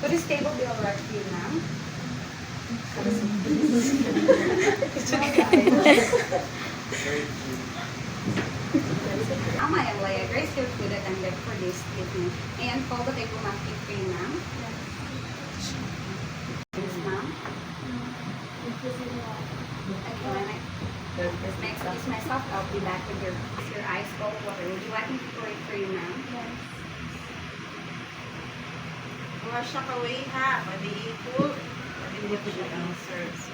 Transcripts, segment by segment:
Would this table be alright for you, ma'am? I am Leia Grace, your food attendant for this evening. And call the table napkin for you, ma'am. Yes, ma'am. Okay, when I excuse myself, I'll be back with your ice cold water. Would you like me to pour it for you, ma'am? Wash siya kaway ha. Maliipot. Maliipot siya ang serves.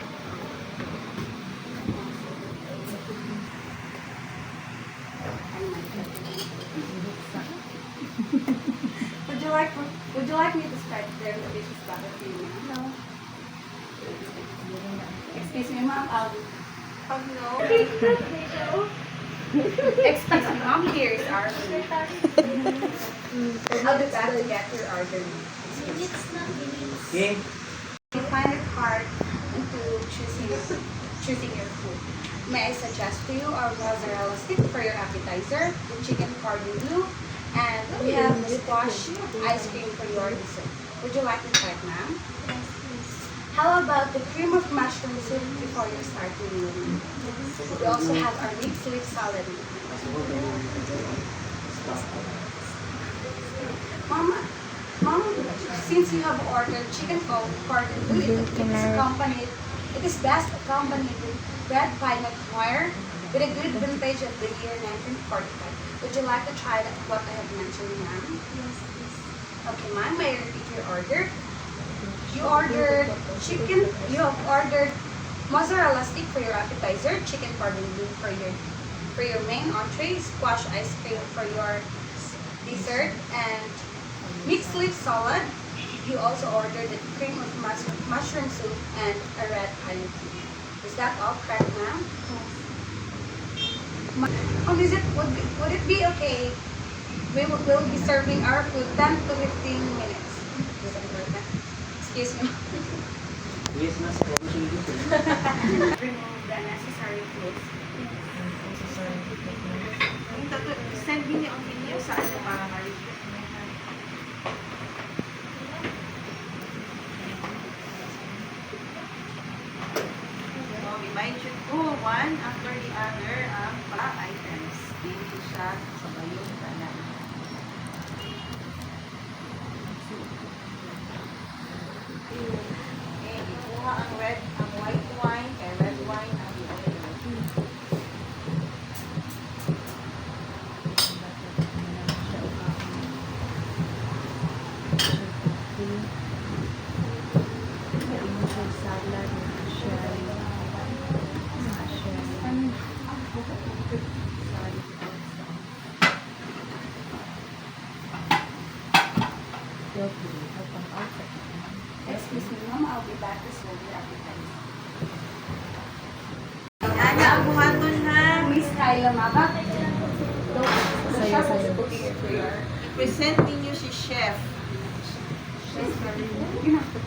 Would you like me to start there the dishes butter for you, ma'am? No. Excuse me, ma'am. Pag no, Excuse me, ma'am. Here is our food. I'll be back to get your order. It's not minutes. Okay. You find it hard into choosing your food. May I suggest to you our mozzarella stick for your appetizer, the chicken cordon bleu, and we have the squash ice cream for your dessert. Would you like to try it, ma'am? How about the cream of mushroom soup before you start the meal? We also have our mixed leaf salad. Mama, since you have ordered chicken cordon bleu, it is best accompanied with red pineapple wire with a good vintage of the year 1945. Would you like to try what I have mentioned, ma'am? Yes, please. Okay, ma'am, may I repeat your order? You ordered chicken, you have ordered mozzarella stick for your appetizer, chicken cordon bleu for your main entree, squash ice cream for your dessert, and mixed leaf salad. You also ordered the cream of mushroom soup and a red pineapple. Is that all correct, ma'am? Would it be okay? We'll be serving our food 10 to 15 minutes. Excuse me. Yes, mas. Remove the necessary clothes. send me ang video sa ano para ma-reflect mo. So, remind you to one after the other ang items. Hindi siya sa bayong kanan. Okay, ikuha ang white wine, kay red wine ang i-oil. Excuse me, ma'am. I'll be back to serve your appetizer. Ana, ang buhaton ha. Miss Kyla Mabak. The chef is cooking it for your... I-present ninyo si Chef. She's very... You have to